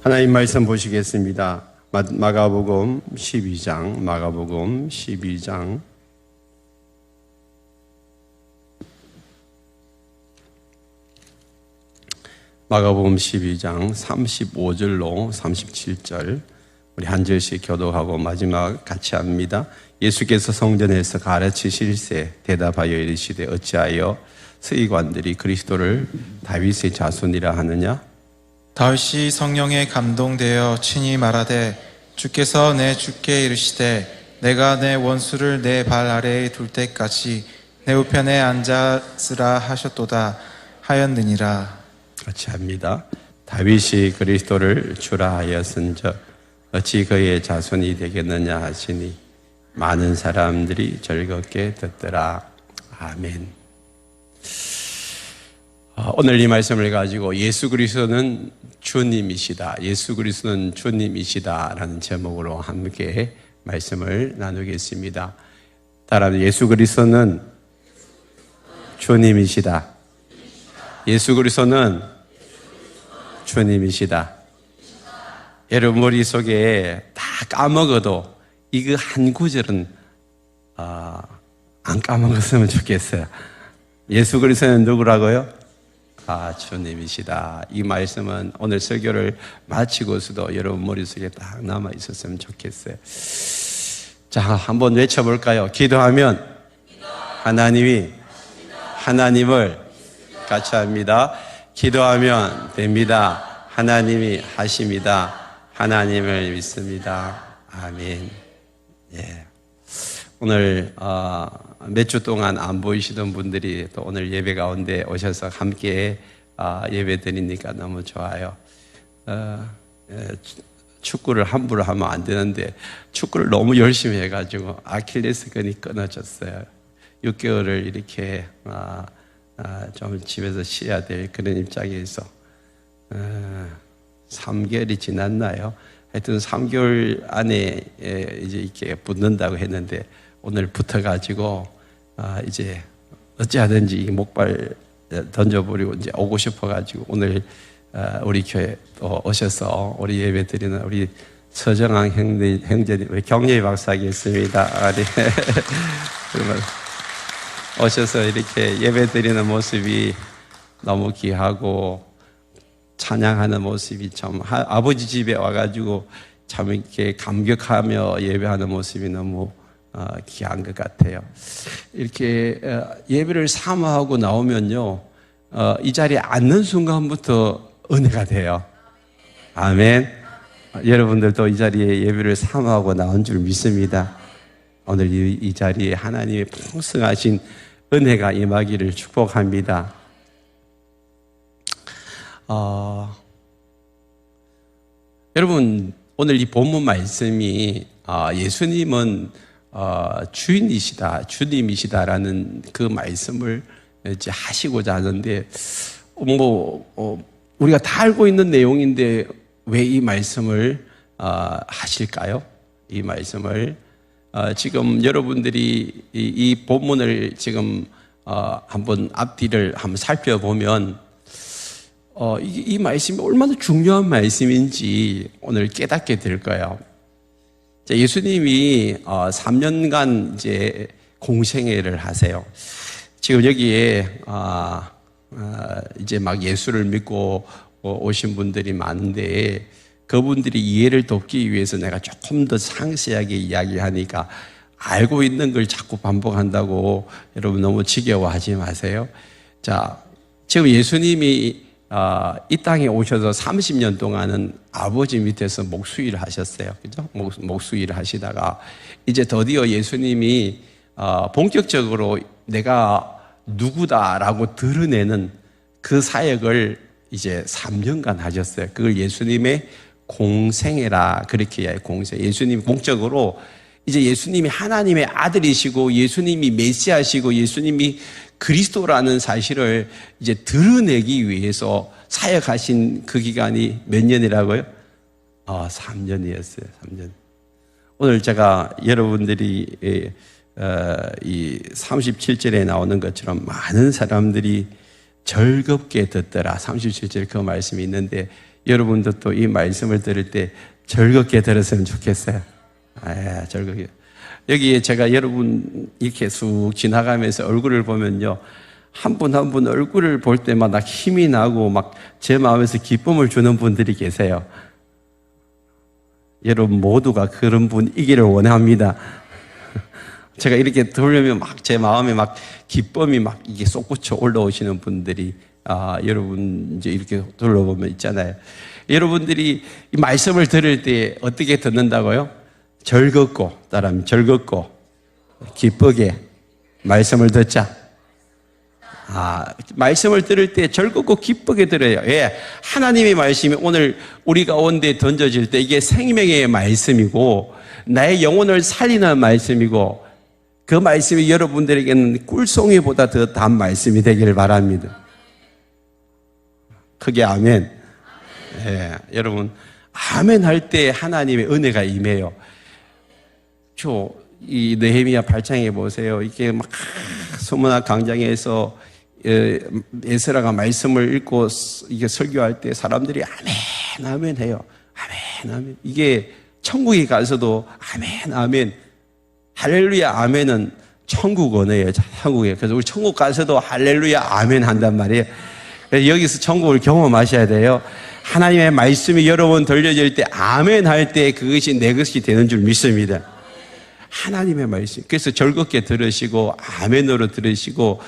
하나님 말씀 보시겠습니다. 마가복음 12장, 마가복음 12장. 마가복음 12장 35절로 37절 우리 한 절씩 교독하고 마지막 같이 합니다. 예수께서 성전에서 가르치실세 대답하여 이르시되 어찌하여 서기관들이 그리스도를 다윗의 자손이라 하느냐? 다윗이 성령에 감동되어 친히 말하되 주께서 내 주께 이르시되 내가 내 원수를 내 발 아래에 둘 때까지 내 우편에 앉았으라 하셨도다 하였느니라. 같이 합니다. 다윗이 그리스도를 주라 하였은즉 어찌 그의 자손이 되겠느냐 하시니 많은 사람들이 즐겁게 듣더라. 아멘. 오늘 이 말씀을 가지고 예수 그리스도는 주님이시다. 예수 그리스도는 주님이시다라는 제목으로 함께 말씀을 나누겠습니다. 따라서 예수 그리스도는 주님이시다. 예수 그리스도는 주님이시다. 여러분 머릿속에 다 까먹어도 이거 한 구절은 안 까먹었으면 좋겠어요. 예수 그리스도는 누구라고요? 주님이시다. 이 말씀은 오늘 설교를 마치고서도 여러분 머릿속에 딱 남아 있었으면 좋겠어요. 자, 한번 외쳐볼까요? 기도하면 하나님이 하나님을 같이 합니다. 기도하면 됩니다. 하나님이 하십니다. 하나님을 믿습니다. 아멘. 예. 오늘 몇 주 동안 안 보이시던 분들이 또 오늘 예배 가운데 오셔서 함께 예배 드리니까 너무 좋아요. 축구를 함부로 하면 안 되는데 축구를 너무 열심히 해가지고 아킬레스건이 끊어졌어요. 6개월을 이렇게 좀 집에서 쉬어야 될 그런 입장에서 3개월이 지났나요? 하여튼 3개월 안에 이제 이렇게 붙는다고 했는데 오늘 붙어가지고 이제 어찌하든지 목발 던져버리고 이제 오고 싶어가지고 오늘 우리 교회 또 오셔서 우리 예배 드리는 우리 서정왕 형제님, 우리 경례 박사겠습니다. 네. 그러면 오셔서 이렇게 예배 드리는 모습이 너무 귀하고 찬양하는 모습이 참 아버지 집에 와가지고 참 이렇게 감격하며 예배하는 모습이 너무 귀한 것 같아요. 이렇게 예배를 사모하고 나오면요, 이 자리에 앉는 순간부터 은혜가 돼요. 아멘. 여러분들도 이 자리에 예배를 사모하고 나온 줄 믿습니다. 오늘 이 자리에 하나님의 풍성하신 은혜가 임하기를 축복합니다. 여러분 오늘 이 본문 말씀이 예수님은 주인이시다, 주님이시다라는 그 말씀을 이제 하시고자 하는데 우리가 다 알고 있는 내용인데 왜 이 말씀을 하실까요? 이 말씀을 지금 여러분들이 이 본문을 지금 한번 앞뒤를 한번 살펴보면 이 말씀이 얼마나 중요한 말씀인지 오늘 깨닫게 될 거예요. 예수님이 3년간 이제 공생애를 하세요. 지금 여기에 이제 막 예수를 믿고 오신 분들이 많은데 그분들이 이해를 돕기 위해서 내가 조금 더 상세하게 이야기하니까 알고 있는 걸 자꾸 반복한다고 여러분 너무 지겨워하지 마세요. 자, 지금 예수님이 이 땅에 오셔서 30년 동안은 아버지 밑에서 목수일을 하셨어요. 그죠? 목수일을 하시다가 이제 드디어 예수님이 본격적으로 내가 누구다라고 드러내는 그 사역을 이제 3년간 하셨어요. 그걸 예수님의 공생애라 그렇게 해요. 공생. 예수님 공적으로 이제 예수님이 하나님의 아들이시고 예수님이 메시아시고 예수님이 그리스도라는 사실을 이제 드러내기 위해서 사역하신 그 기간이 몇 년이라고요? 3년이었어요. 3년. 오늘 제가 여러분들이 이 37절에 나오는 것처럼 많은 사람들이 즐겁게 듣더라. 37절 그 말씀이 있는데 여러분도 또 이 말씀을 들을 때 즐겁게 들었으면 좋겠어요. 즐겁게. 여기에 제가 여러분 이렇게 쑥 지나가면서 얼굴을 보면요. 한 분 한 분 얼굴을 볼 때마다 힘이 나고 막 제 마음에서 기쁨을 주는 분들이 계세요. 여러분 모두가 그런 분이기를 원합니다. 제가 이렇게 돌려면 막 제 마음에 막 기쁨이 막 이게 솟구쳐 올라오시는 분들이 여러분 이제 이렇게 둘러보면 있잖아요. 여러분들이 이 말씀을 들을 때 어떻게 듣는다고요? 즐겁고, 따라하면 즐겁고 기쁘게 말씀을 듣자. 말씀을 들을 때 즐겁고 기쁘게 들어요. 왜? 하나님의 말씀이 오늘 우리 가운데 던져질 때 이게 생명의 말씀이고 나의 영혼을 살리는 말씀이고 그 말씀이 여러분들에게는 꿀송이보다 더 단 말씀이 되기를 바랍니다. 크게 아멘. 여러분 아멘 할 때 하나님의 은혜가 임해요. 이 느헤미야 8장에 보세요. 이게 막 소문학 광장에서 에스라가 말씀을 읽고 이게 설교할 때 사람들이 아멘 아멘 해요. 아멘 아멘. 이게 천국에 가서도 아멘 아멘. 할렐루야 아멘은 천국 언어예요. 한국에. 그래서 우리 천국 가서도 할렐루야 아멘 한단 말이에요. 그래서 여기서 천국을 경험하셔야 돼요. 하나님의 말씀이 여러분 들려질 때 아멘 할 때 그것이 내 것이 되는 줄 믿습니다. 하나님의 말씀. 그래서 즐겁게 들으시고 아멘으로 들으시고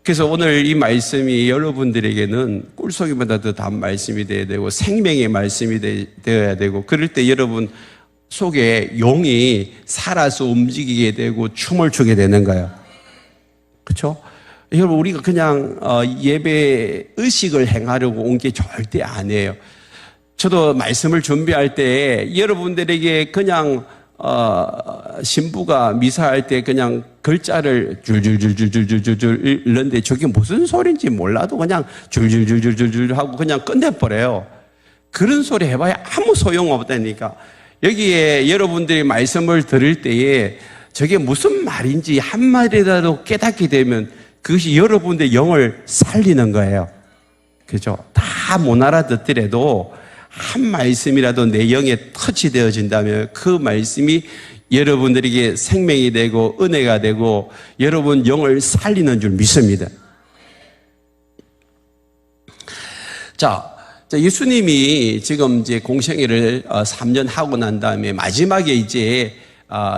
그래서 오늘 이 말씀이 여러분들에게는 꿀송이보다 더 단 말씀이 되어야 되고 생명의 말씀이 되어야 되고 그럴 때 여러분 속에 용이 살아서 움직이게 되고 춤을 추게 되는 거예요. 그렇죠? 여러분 우리가 그냥 예배 의식을 행하려고 온 게 절대 아니에요. 저도 말씀을 준비할 때 여러분들에게 그냥 신부가 미사할 때 그냥 글자를 줄줄줄줄줄줄줄 읽는데 저게 무슨 소리인지 몰라도 그냥 줄줄줄줄줄 하고 그냥 끝내버려요. 그런 소리 해봐야 아무 소용없다니까. 여기에 여러분들이 말씀을 들을 때에 저게 무슨 말인지 한마디라도 깨닫게 되면 그것이 여러분들의 영을 살리는 거예요. 그죠? 다 못 알아듣더라도 한 말씀이라도 내 영에 터치되어진다면 그 말씀이 여러분들에게 생명이 되고 은혜가 되고 여러분 영을 살리는 줄 믿습니다. 자, 예수님이 지금 이제 공생애를 3년 하고 난 다음에 마지막에 이제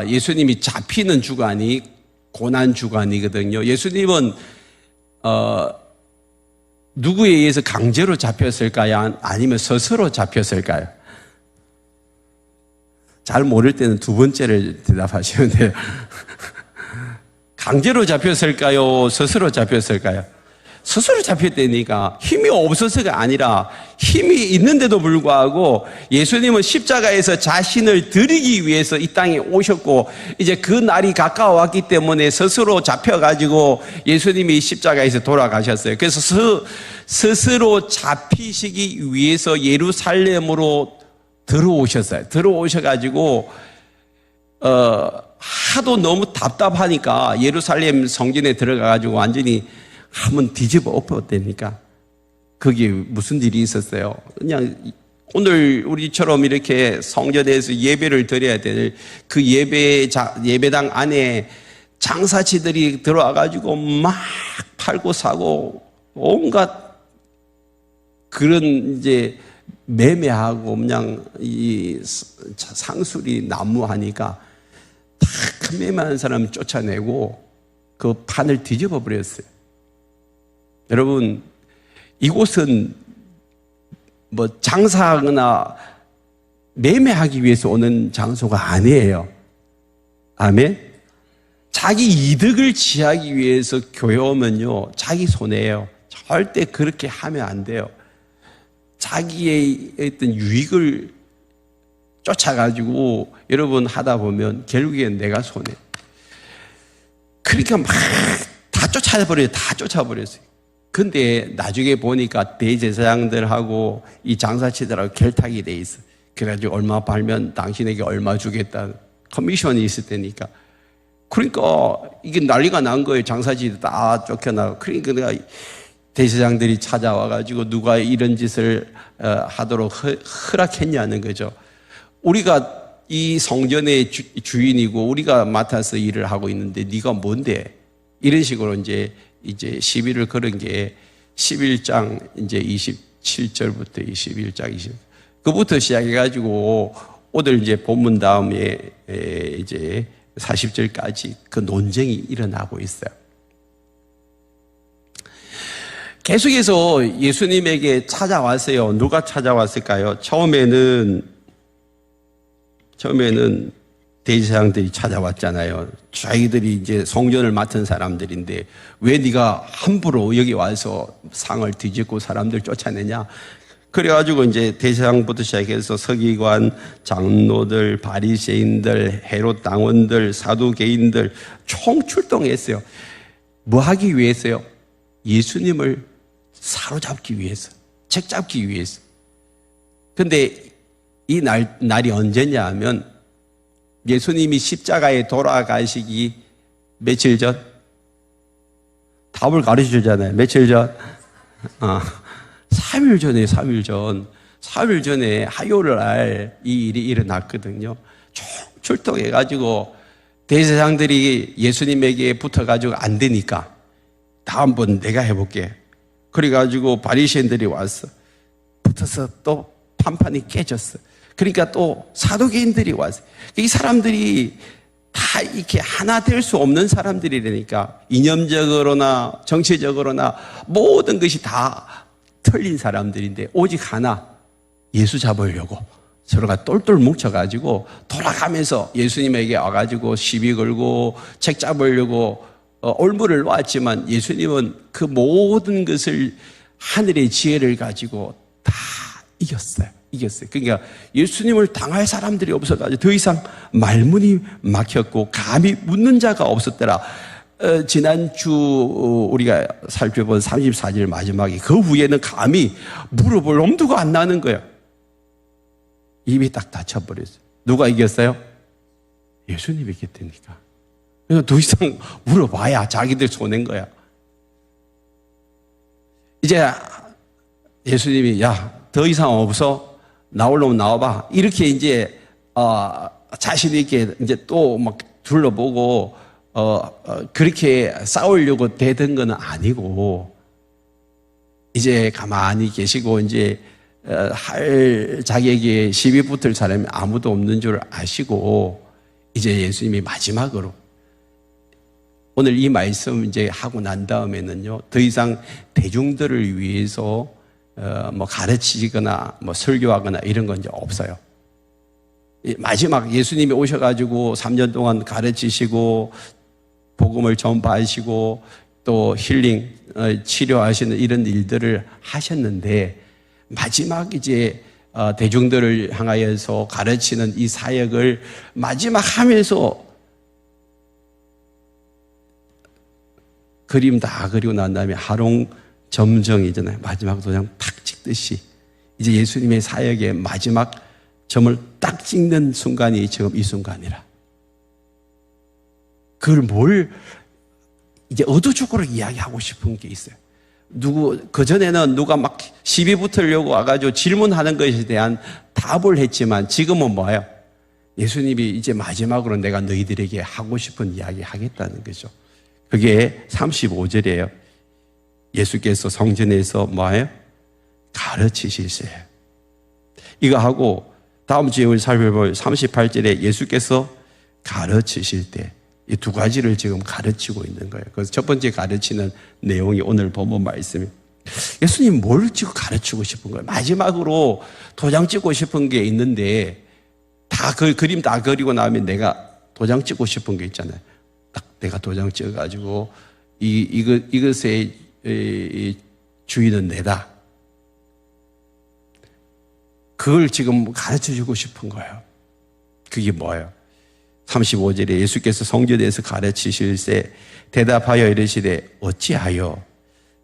예수님이 잡히는 주간이 고난 주간이거든요. 예수님은 누구에 의해서 강제로 잡혔을까요? 아니면 스스로 잡혔을까요? 잘 모를 때는 두 번째를 대답하시면 돼요. 강제로 잡혔을까요? 스스로 잡혔을까요? 스스로 잡혔다니까. 힘이 없어서가 아니라 힘이 있는데도 불구하고 예수님은 십자가에서 자신을 드리기 위해서 이 땅에 오셨고 이제 그 날이 가까워왔기 때문에 스스로 잡혀가지고 예수님이 십자가에서 돌아가셨어요. 그래서 스스로 잡히시기 위해서 예루살렘으로 들어오셨어요. 들어오셔가지고 하도 너무 답답하니까 예루살렘 성전에 들어가가지고 완전히 한번 뒤집어 엎었다니까. 그게 무슨 일이 있었어요? 그냥 오늘 우리처럼 이렇게 성전에서 예배를 드려야 될 그 예배당 안에 장사치들이 들어와가지고 막 팔고 사고 온갖 그런 이제 매매하고 그냥 이 상술이 난무하니까 다 매매하는 사람 쫓아내고 그 판을 뒤집어 버렸어요. 여러분, 이곳은 뭐 장사하거나 매매하기 위해서 오는 장소가 아니에요. 아멘? 자기 이득을 취하기 위해서 교회 오면요, 자기 손해예요. 절대 그렇게 하면 안 돼요. 자기의 어떤 유익을 쫓아가지고 여러분 하다 보면 결국엔 내가 손해. 그러니까 막 다 쫓아버려요. 다 쫓아버렸어요. 근데 나중에 보니까 대제사장들하고 이 장사치들하고 결탁이 돼 있어. 그래가지고 얼마 팔면 당신에게 얼마 주겠다. 커미션이 있을 테니까. 그러니까 이게 난리가 난 거예요. 장사치들 다 쫓겨나고. 그러니까 내가 대제사장들이 찾아와가지고 누가 이런 짓을 하도록 허락했냐는 거죠. 우리가 이 성전의 주인이고 우리가 맡아서 일을 하고 있는데 네가 뭔데? 이런 식으로 이제 시비를 걸은 게 11장 이제 27절부터 21장 20. 그부터 시작해가지고 오늘 이제 본문 다음에 이제 40절까지 그 논쟁이 일어나고 있어요. 계속해서 예수님에게 찾아왔어요. 누가 찾아왔을까요? 처음에는 대제사장들이 찾아왔잖아요. 자기들이 이제 성전을 맡은 사람들인데 왜 네가 함부로 여기 와서 상을 뒤집고 사람들 쫓아내냐? 그래가지고 이제 대제사장부터 시작해서 서기관, 장로들, 바리새인들, 헤롯 당원들, 사두개인들 총 출동했어요. 뭐 하기 위해서요? 예수님을 사로잡기 위해서, 책잡기 위해서. 근데 이 날이 언제냐 하면 예수님이 십자가에 돌아가시기 며칠 전? 답을 가르쳐 주잖아요. 며칠 전? 3일 전에 3일 전에 화요일 날 이 일이 일어났거든요. 출동해가지고 대제사장들이 예수님에게 붙어가지고 안 되니까 다음번 내가 해볼게. 그래가지고 바리새인들이 왔어. 붙어서 또 판판이 깨졌어. 그러니까 또 사두개인들이 왔어. 이 사람들이 다 이렇게 하나 될 수 없는 사람들이라니까 이념적으로나 정치적으로나 모든 것이 다 틀린 사람들인데 오직 하나 예수 잡으려고 서로가 똘똘 뭉쳐가지고 돌아가면서 예수님에게 와가지고 시비 걸고 책 잡으려고 올무를 놓았지만 예수님은 그 모든 것을 하늘의 지혜를 가지고 다 이겼어요. 그러니까 예수님을 당할 사람들이 없어가지고 더 이상 말문이 막혔고 감히 묻는 자가 없었더라. 지난주 우리가 살펴본 34절 마지막에 그 후에는 감히 물어볼 엄두가 안 나는 거예요. 입이 딱 닫혀버렸어요. 누가 이겼어요? 예수님이 이겼다니까. 그래서 더 이상 물어봐야 자기들 손해인 거야. 이제 예수님이 더 이상 없어? 나오려면 나와봐. 이렇게 이제 자신 있게 이제 또 막 둘러보고 그렇게 싸우려고 대든 건 아니고 이제 가만히 계시고 이제 할 자기에게 시비 붙을 사람이 아무도 없는 줄 아시고 이제 예수님이 마지막으로 오늘 이 말씀 이제 하고 난 다음에는요 더 이상 대중들을 위해서 뭐 가르치거나 뭐 설교하거나 이런 건 이제 없어요. 마지막 예수님이 오셔가지고 3년 동안 가르치시고 복음을 전파하시고 또 힐링 치료하시는 이런 일들을 하셨는데 마지막 이제 대중들을 향하여서 가르치는 이 사역을 마지막 하면서 그림 다 그리고 난 다음에 하롱 점정이잖아요. 마지막 도장 탁 찍듯이 이제 예수님의 사역의 마지막 점을 딱 찍는 순간이 지금 이 순간이라. 그걸 뭘 이제 의도적으로 이야기하고 싶은 게 있어요. 그전에는 누가 막 시비 붙으려고 와가지고 질문하는 것에 대한 답을 했지만 지금은 뭐예요? 예수님이 이제 마지막으로 내가 너희들에게 하고 싶은 이야기 하겠다는 거죠. 그게 35절이에요. 예수께서 성전에서 뭐예요? 가르치실세. 이거 하고 다음 주에 우리 살펴볼 38절에 예수께서 가르치실 때 이 두 가지를 지금 가르치고 있는 거예요. 그래서 첫 번째 가르치는 내용이 오늘 본문 말씀이에요. 예수님 뭘 지금 가르치고 싶은 거예요? 마지막으로 도장 찍고 싶은 게 있는데 다 그 그림 다 그리고 나면 내가 도장 찍고 싶은 게 있잖아요. 딱 내가 도장 찍어가지고 이것의 주인은 내다. 그걸 지금 가르쳐 주고 싶은 거예요. 그게 뭐예요? 35절에 예수께서 성전에서 가르치실세 대답하여 이르시되 어찌하여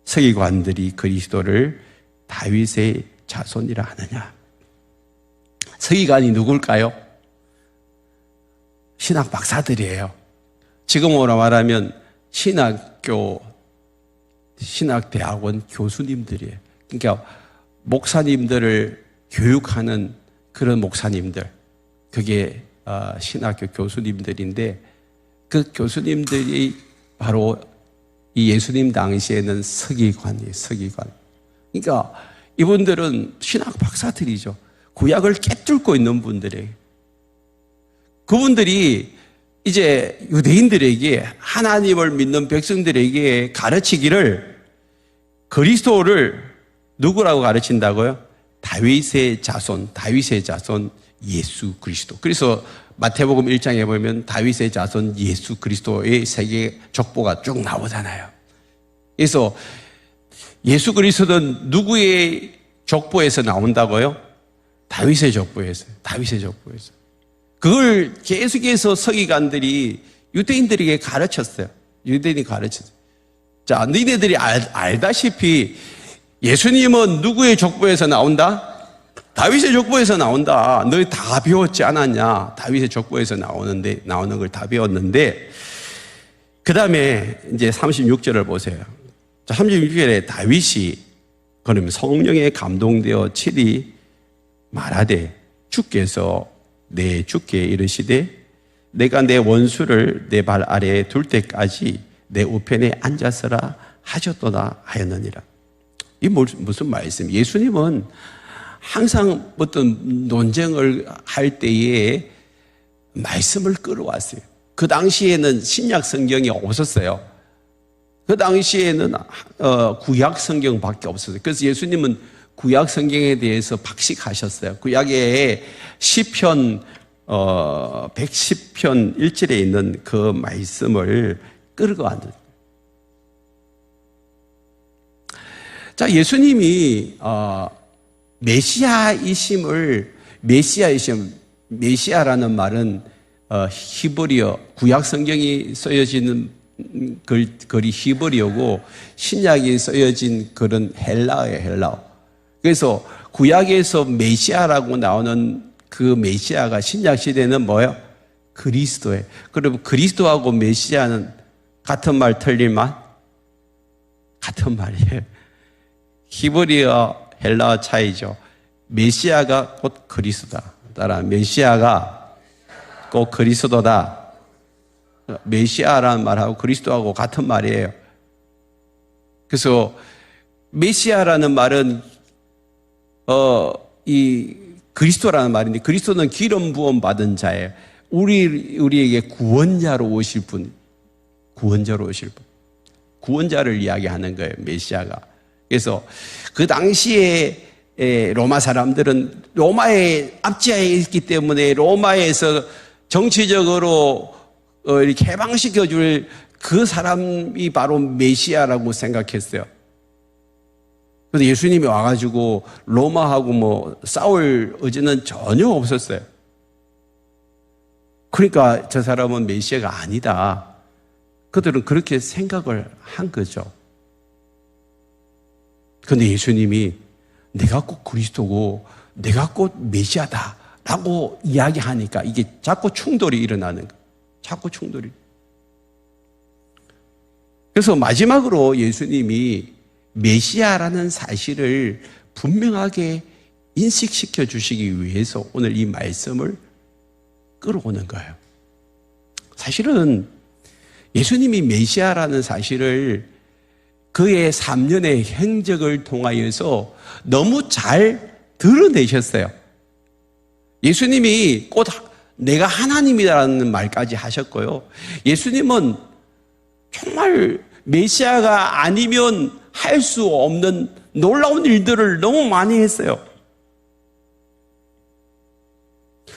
서기관들이 그리스도를 다윗의 자손이라 하느냐. 서기관이 누굴까요? 신학 박사들이에요. 지금으로 말하면 신학교 신학대학원 교수님들이에요. 그러니까 목사님들을 교육하는 그런 목사님들, 그게 신학교 교수님들인데, 그 교수님들이 바로 이 예수님 당시에는 서기관이에요. 서기관. 그러니까 이분들은 신학 박사들이죠. 구약을 깨뚫고 있는 분들이에요. 그분들이 이제 유대인들에게, 하나님을 믿는 백성들에게 가르치기를, 그리스도를 누구라고 가르친다고요? 다윗의 자손 예수 그리스도. 그래서 마태복음 1장에 보면 다윗의 자손 예수 그리스도의 세계 족보가 쭉 나오잖아요. 그래서 예수 그리스도는 누구의 족보에서 나온다고요? 다윗의 족보에서. 그걸 계속해서 서기관들이 유대인들에게 가르쳤어요. 유대인이 가르쳤어요. 자, 너희들이 알다시피 예수님은 누구의 족보에서 나온다? 다윗의 족보에서 나온다. 너희 다 배웠지 않았냐? 다윗의 족보에서 나오는 걸 다 배웠는데, 그 다음에 이제 36절을 보세요. 자, 36절에 다윗이 그러면 성령에 감동되어 칠이 말하되, 주께서 내 주께 이르시되 내가 내 원수를 내 발 아래에 둘 때까지 내 우편에 앉아서라 하셨도다 하였느니라. 이 무슨 말씀? 예수님은 항상 어떤 논쟁을 할 때에 말씀을 끌어왔어요. 그 당시에는 신약 성경이 없었어요. 그 당시에는 구약 성경밖에 없었어요. 그래서 예수님은 구약 성경에 대해서 박식하셨어요. 구약에 시편 110편 1절에 있는 그 말씀을 끌어왔는. 자, 예수님이 메시아라는 말은 히브리어, 구약 성경이 쓰여지는 글이 히브리어고 신약이 쓰여진 글은 헬라어예요, 헬라어. 그래서 구약에서 메시아라고 나오는 그 메시아가 신약 시대는 뭐예요? 그리스도예요. 그럼 그리스도하고 메시아는 같은 말 틀린 말? 같은 말이에요. 히브리어 헬라어 차이죠. 메시아가 곧 그리스도다. 따라 메시아가 곧 그리스도다. 메시아라는 말하고 그리스도하고 같은 말이에요. 그래서 메시아라는 말은 이 그리스도라는 말인데, 그리스도는 기름 부음 받은 자예요. 우리에게 구원자로 오실 분, 구원자를 이야기하는 거예요, 메시아가. 그래서 그 당시에 로마 사람들은 로마의 압제하에 있기 때문에 로마에서 정치적으로 이렇게 해방시켜줄 그 사람이 바로 메시아라고 생각했어요. 그래서 예수님이 와가지고 로마하고 싸울 의지는 전혀 없었어요. 그러니까 저 사람은 메시아가 아니다. 그들은 그렇게 생각을 한 거죠. 그런데 예수님이 내가 꼭 그리스도고 내가 꼭 메시아다 라고 이야기하니까 이게 자꾸 충돌이 일어나는 거예요. 자꾸 충돌이. 그래서 마지막으로 예수님이 메시아라는 사실을 분명하게 인식시켜 주시기 위해서 오늘 이 말씀을 끌어오는 거예요. 사실은 예수님이 메시아라는 사실을 그의 3년의 행적을 통하여서 너무 잘 드러내셨어요. 예수님이 곧 내가 하나님이라는 말까지 하셨고요. 예수님은 정말 메시아가 아니면 할 수 없는 놀라운 일들을 너무 많이 했어요.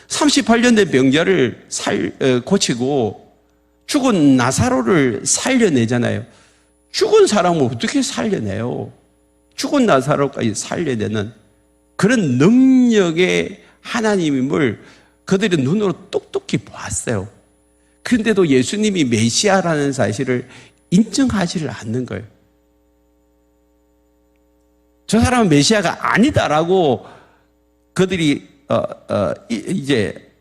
38년 된 병자를 고치고 죽은 나사로를 살려내잖아요. 죽은 사람을 어떻게 살려내요? 죽은 나사로까지 살려내는 그런 능력의 하나님임을 그들의 눈으로 똑똑히 보았어요. 그런데도 예수님이 메시아라는 사실을 인정하지를 않는 거예요. 저 사람은 메시아가 아니다라고 그들이 이제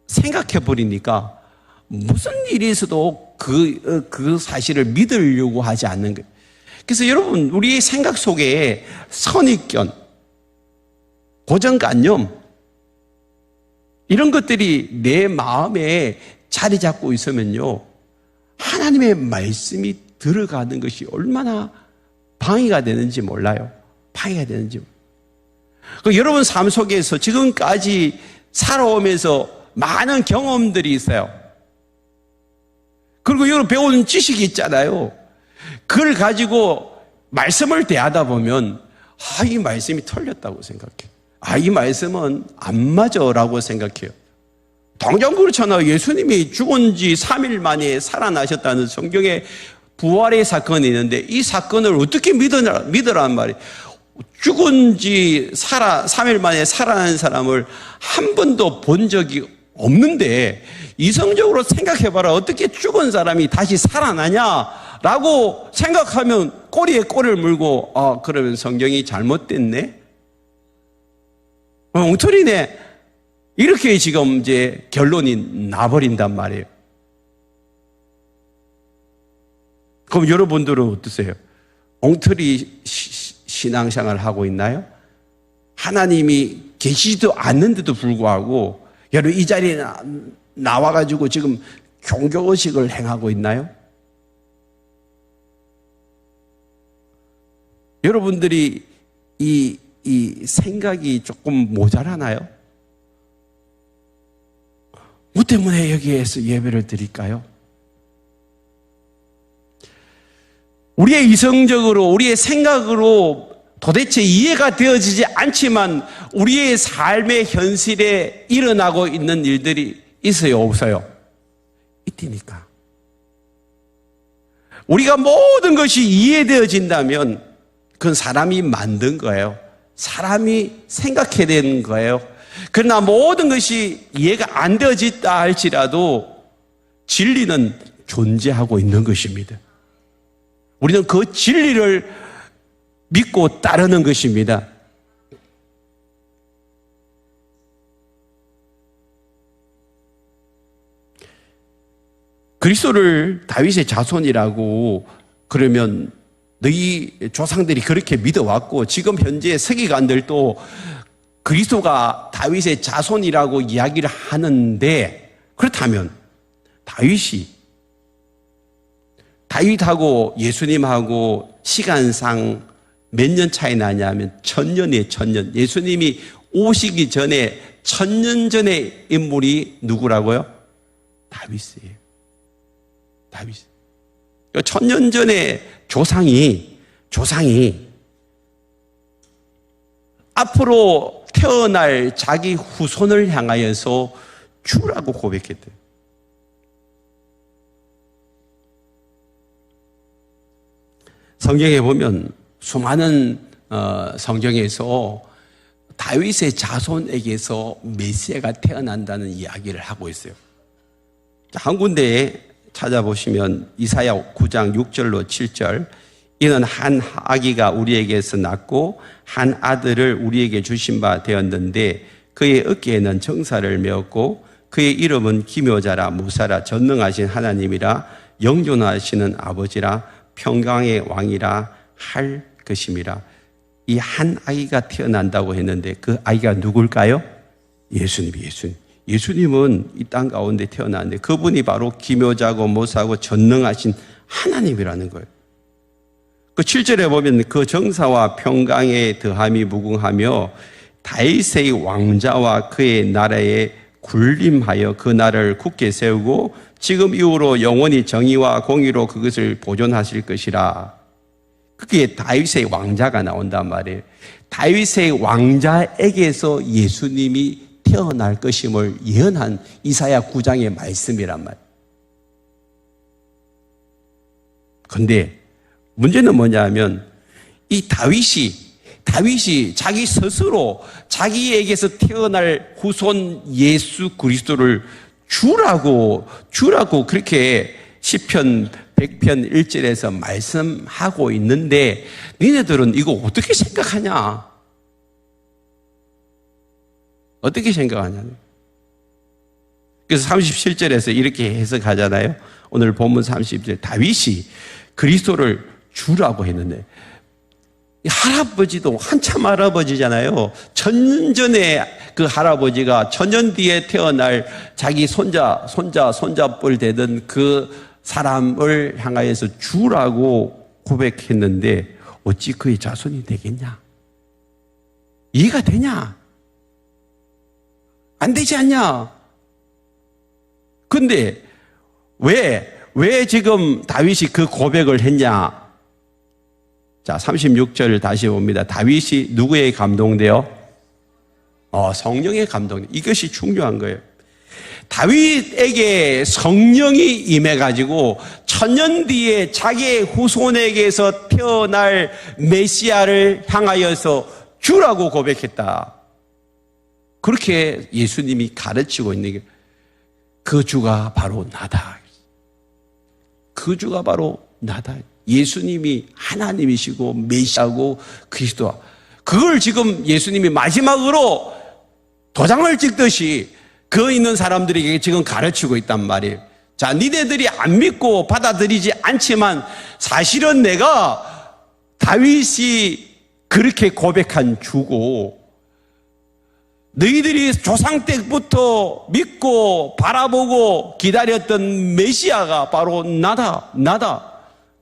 생각해 버리니까 무슨 일이 있어도 그 사실을 믿으려고 하지 않는 거예요. 그래서 여러분, 우리의 생각 속에 선입견, 고정관념, 이런 것들이 내 마음에 자리 잡고 있으면요, 하나님의 말씀이 들어가는 것이 얼마나 방해가 되는지 몰라요. 방해가 되는지. 여러분 삶 속에서 지금까지 살아오면서 많은 경험들이 있어요. 그리고 여러분 배운 지식이 있잖아요. 그걸 가지고 말씀을 대하다 보면 이 말씀이 틀렸다고 생각해요. 이 말씀은 안 맞아라고 생각해요. 당장 그렇잖아요. 예수님이 죽은 지 3일 만에 살아나셨다는 성경에 부활의 사건이 있는데 이 사건을 어떻게 믿으란 말이에요. 죽은 지 3일 만에 살아난 사람을 한 번도 본 적이 없는데 이성적으로 생각해봐라. 어떻게 죽은 사람이 다시 살아나냐라고 생각하면 꼬리에 꼬리를 물고 그러면 성경이 잘못됐네? 엉터리네. 이렇게 지금 이제 결론이 나버린단 말이에요. 그럼 여러분들은 어떠세요? 엉터리 신앙생활을 하고 있나요? 하나님이 계시지도 않는데도 불구하고 여러분 이 자리에 나와가지고 지금 종교의식을 행하고 있나요? 여러분들이 이 생각이 조금 모자라나요? 뭐 때문에 여기에서 예배를 드릴까요? 우리의 이성적으로, 우리의 생각으로 도대체 이해가 되어지지 않지만 우리의 삶의 현실에 일어나고 있는 일들이 있어요, 없어요? 있다니까. 우리가 모든 것이 이해되어진다면 그건 사람이 만든 거예요. 사람이 생각해야 되는 거예요. 그러나 모든 것이 이해가 안 되어졌다 할지라도 진리는 존재하고 있는 것입니다. 우리는 그 진리를 믿고 따르는 것입니다. 그리스도를 다윗의 자손이라고 그러면 너희 조상들이 그렇게 믿어왔고 지금 현재 서기관들도 그리스도가 다윗의 자손이라고 이야기를 하는데 그렇다면 다윗하고 예수님하고 시간상 몇 년 차이 나냐면 1000년이에요. 1000년. 예수님이 오시기 전에 1000년 전의 인물이 누구라고요? 다윗이에요. 다윗. 1000년 전에 조상이 앞으로 태어날 자기 후손을 향하여서 주라고 고백했대요. 성경에 보면 수많은 성경에서 다윗의 자손에게서 메시아가 태어난다는 이야기를 하고 있어요. 한 군데에 찾아보시면 이사야 9장 6절로 7절 이는 한 아기가 우리에게서 낳고 한 아들을 우리에게 주신 바 되었는데 그의 어깨에는 정사를 메었고 그의 이름은 기묘자라 무사라 전능하신 하나님이라 영존하시는 아버지라 평강의 왕이라 할 것임이라. 이 한 아이가 태어난다고 했는데 그 아이가 누굴까요? 예수님은 이 땅 가운데 태어났는데 그분이 바로 기묘자고 모사고 전능하신 하나님이라는 거예요. 그 7절에 보면 그 정사와 평강의 더함이 무궁하며 다윗의 왕자와 그의 나라에 군림하여 그 나라를 굳게 세우고 지금 이후로 영원히 정의와 공의로 그것을 보존하실 것이라. 그게 다윗의 왕자가 나온단 말이에요. 다윗의 왕자에게서 예수님이 태어날 것임을 예언한 이사야 9장의 말씀이란 말이에요. 그런데 문제는 뭐냐면 이 다윗이 자기 스스로 자기에게서 태어날 후손 예수 그리스도를 주라고 그렇게 시편 100편 1절에서 말씀하고 있는데 니네들은 이거 어떻게 생각하냐? 어떻게 생각하냐? 그래서 37절에서 이렇게 해석하잖아요. 오늘 본문 30절 다윗이 그리스도를 주라고 했는데, 이 할아버지도 한참 할아버지잖아요. 천년 전에 그 할아버지가 천년 뒤에 태어날 자기 손자뻘 되던 그 사람을 향하여서 주라고 고백했는데 어찌 그의 자손이 되겠냐? 이해가 되냐? 안 되지 않냐? 근데 왜 지금 다윗이 그 고백을 했냐? 자, 36절 다시 봅니다. 다윗이 누구에 감동되어? 성령에 감동돼. 이것이 중요한 거예요. 다윗에게 성령이 임해가지고 천년 뒤에 자기의 후손에게서 태어날 메시아를 향하여서 주라고 고백했다. 그렇게 예수님이 가르치고 있는 게 그 주가 바로 나다. 그 주가 바로 나다. 예수님이 하나님이시고 메시아고 그리스도와, 그걸 지금 예수님이 마지막으로 도장을 찍듯이 그 있는 사람들에게 지금 가르치고 있단 말이에요. 자, 니네들이 안 믿고 받아들이지 않지만 사실은 내가 다윗이 그렇게 고백한 주고, 너희들이 조상 때부터 믿고 바라보고 기다렸던 메시아가 바로 나다.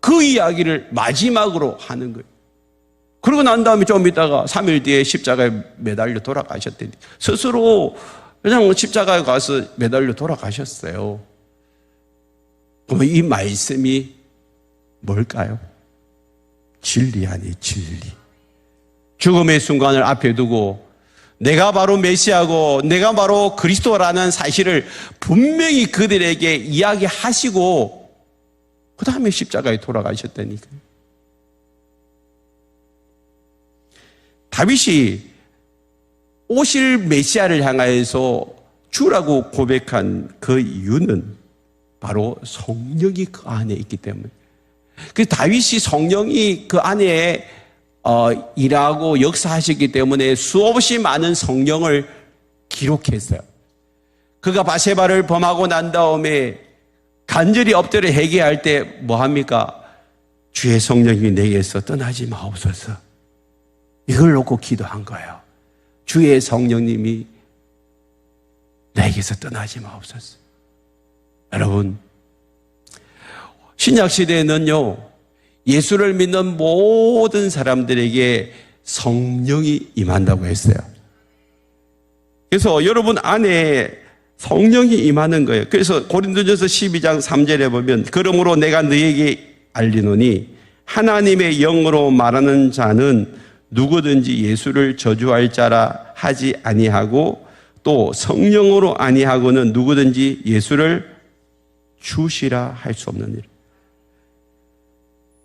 그 이야기를 마지막으로 하는 거예요. 그러고 난 다음에 좀 있다가 3일 뒤에 십자가에 매달려 돌아가셨더니 스스로 그냥 십자가에 가서 매달려 돌아가셨어요. 그럼 이 말씀이 뭘까요? 진리 아니 진리. 죽음의 순간을 앞에 두고 내가 바로 메시아고 내가 바로 그리스도라는 사실을 분명히 그들에게 이야기하시고 그 다음에 십자가에 돌아가셨다니까요. 다윗이 오실 메시아를 향하여서 주라고 고백한 그 이유는 바로 성령이 그 안에 있기 때문에. 그 다윗이 성령이 그 안에 일하고 역사하셨기 때문에 수없이 많은 성령을 기록했어요. 그가 바세바를 범하고 난 다음에 간절히 엎드려 회개할 때 뭐 합니까? 주의 성령이 내게서 떠나지 마옵소서. 이걸 놓고 기도한 거예요. 주의 성령님이 내게서 떠나지 마옵소서. 여러분, 신약 시대에는요, 예수를 믿는 모든 사람들에게 성령이 임한다고 했어요. 그래서 여러분 안에 성령이 임하는 거예요. 그래서 고린도전서 12장 3절에 보면, 그러므로 내가 너에게 알리노니 하나님의 영으로 말하는 자는 누구든지 예수를 저주할 자라 하지 아니하고 또 성령으로 아니하고는 누구든지 예수를 주시라 할 수 없는 일.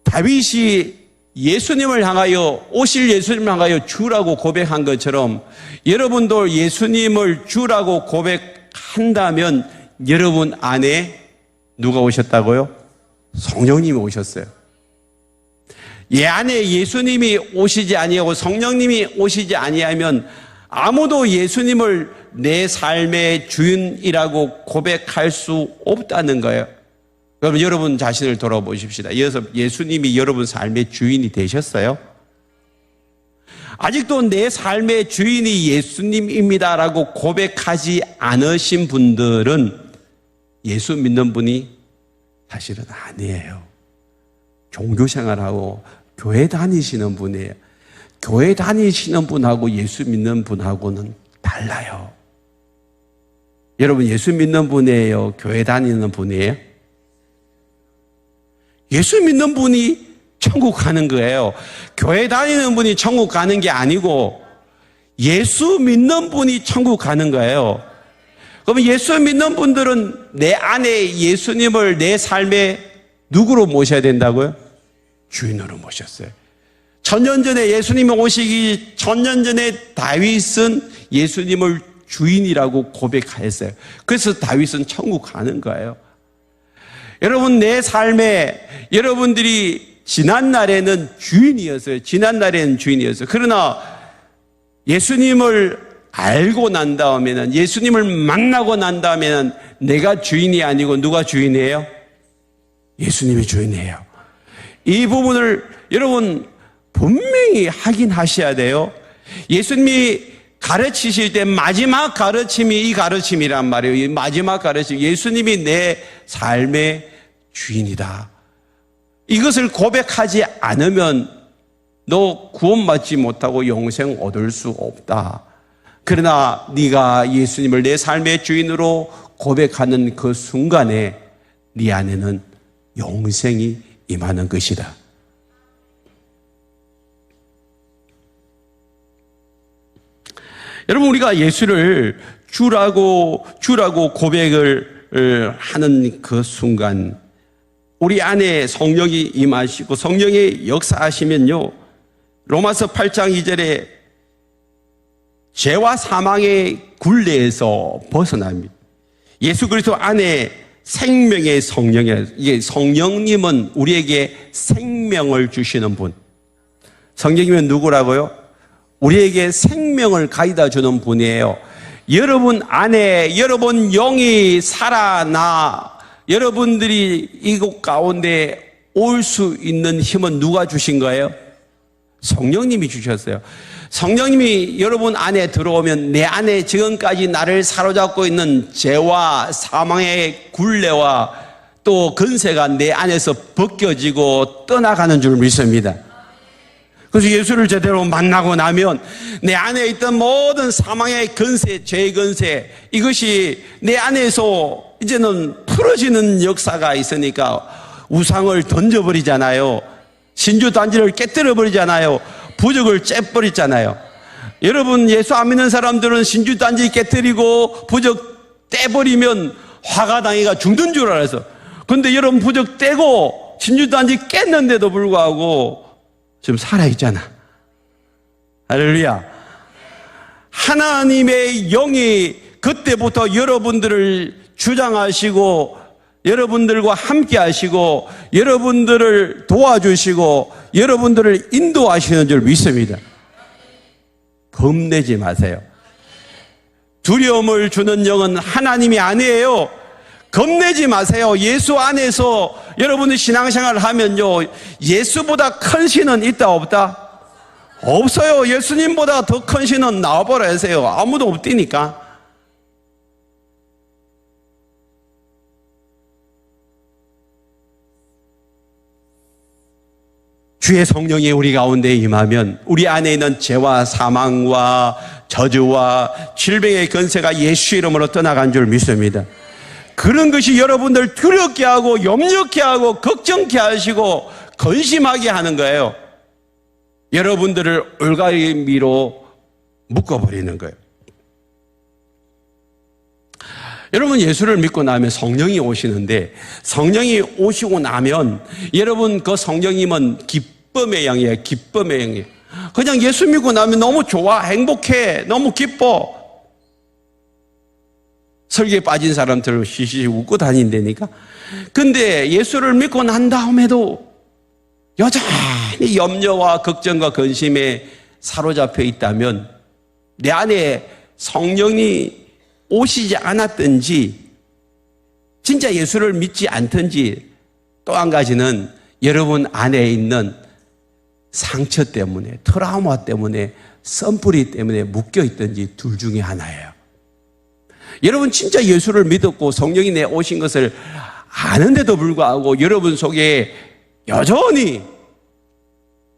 다윗이 예수님을 향하여, 오실 예수님을 향하여 주라고 고백한 것처럼 여러분도 예수님을 주라고 고백한다면 여러분 안에 누가 오셨다고요? 성령님이 오셨어요. 얘 안에 예수님이 오시지 아니하고 성령님이 오시지 아니하면 아무도 예수님을 내 삶의 주인이라고 고백할 수 없다는 거예요. 그럼 여러분 자신을 돌아보십시다. 이어서 예수님이 여러분 삶의 주인이 되셨어요? 아직도 내 삶의 주인이 예수님입니다라고 고백하지 않으신 분들은 예수 믿는 분이 사실은 아니에요. 종교생활하고 교회 다니시는 분이에요. 교회 다니시는 분하고 예수 믿는 분하고는 달라요. 여러분 예수 믿는 분이에요? 교회 다니는 분이에요? 예수 믿는 분이 천국 가는 거예요. 교회 다니는 분이 천국 가는 게 아니고 예수 믿는 분이 천국 가는 거예요. 그러면 예수 믿는 분들은 내 안에 예수님을 내 삶에 누구로 모셔야 된다고요? 주인으로 모셨어요. 천년 전에 예수님이 오시기 천년 전에 다윗은 예수님을 주인이라고 고백하였어요. 그래서 다윗은 천국 가는 거예요. 여러분 내 삶에 여러분들이 지난날에는 주인이었어요. 지난날에는 주인이었어요. 그러나 예수님을 알고 난 다음에는, 예수님을 만나고 난 다음에는 내가 주인이 아니고 누가 주인이에요? 예수님이 주인이에요. 이 부분을 여러분 분명히 확인하셔야 돼요. 예수님이 가르치실 때 마지막 가르침이 이 가르침이란 말이에요. 이 마지막 가르침, 예수님이 내 삶의 주인이다. 이것을 고백하지 않으면 너 구원받지 못하고 영생 얻을 수 없다. 그러나 네가 예수님을 내 삶의 주인으로 고백하는 그 순간에 네 안에는 영생이 임하는 것이다. 여러분, 우리가 예수를 주라고 고백을 하는 그 순간 우리 안에 성령이 임하시고 성령의 역사하시면요, 로마서 8장 2절에 죄와 사망의 굴레에서 벗어납니다. 예수 그리스도 안에 생명의 성령이에요. 이게 성령님은 우리에게 생명을 주시는 분. 성령님은 누구라고요? 우리에게 생명을 가져다 주는 분이에요. 여러분 안에 여러분 영이 살아나 여러분들이 이곳 가운데 올 수 있는 힘은 누가 주신 거예요? 성령님이 주셨어요. 성령님이 여러분 안에 들어오면 내 안에 지금까지 나를 사로잡고 있는 죄와 사망의 굴레와 또 근세가 내 안에서 벗겨지고 떠나가는 줄 믿습니다. 그래서 예수를 제대로 만나고 나면 내 안에 있던 모든 사망의 근세, 죄의 근세, 이것이 내 안에서 이제는 풀어지는 역사가 있으니까 우상을 던져버리잖아요. 신주단지를 깨뜨려버리잖아요. 부적을 째버리잖아요. 여러분, 예수 안 믿는 사람들은 신주단지 깨뜨리고 부적 떼버리면 화가 당해가 죽는 줄 알아서. 그런데 여러분, 부적 떼고 신주단지 깼는데도 불구하고 지금 살아있잖아. 할렐루야. 하나님의 영이 그때부터 여러분들을 주장하시고 여러분들과 함께 하시고 여러분들을 도와주시고 여러분들을 인도하시는 줄 믿습니다. 겁내지 마세요. 두려움을 주는 영은 하나님이 아니에요. 겁내지 마세요. 예수 안에서 여러분이 신앙생활을 하면요, 예수보다 큰 신은 있다 없다? 없어요. 예수님보다 더 큰 신은 나와보라 하세요. 아무도 없다니까. 주의 성령이 우리 가운데 임하면 우리 안에 있는 죄와 사망과 저주와 질병의 권세가 예수 이름으로 떠나간 줄 믿습니다. 그런 것이 여러분들 두렵게 하고 염려케 하고 걱정케 하시고 근심하게 하는 거예요. 여러분들을 올가미로 묶어버리는 거예요. 여러분, 예수를 믿고 나면 성령이 오시는데 성령이 오시고 나면 여러분 그 성령님은 기쁨의 영이에요. 기쁨의 영이에요. 그냥 예수 믿고 나면 너무 좋아, 행복해, 너무 기뻐. 설교에 빠진 사람들 시시 웃고 다닌다니까. 근데 예수를 믿고 난 다음에도 여전히 염려와 걱정과 근심에 사로잡혀 있다면 내 안에 성령이 오시지 않았든지 진짜 예수를 믿지 않든지 또 한 가지는 여러분 안에 있는 상처 때문에 트라우마 때문에 썬뿌리 때문에 묶여있든지 둘 중에 하나예요. 여러분 진짜 예수를 믿었고 성령이 내 오신 것을 아는데도 불구하고 여러분 속에 여전히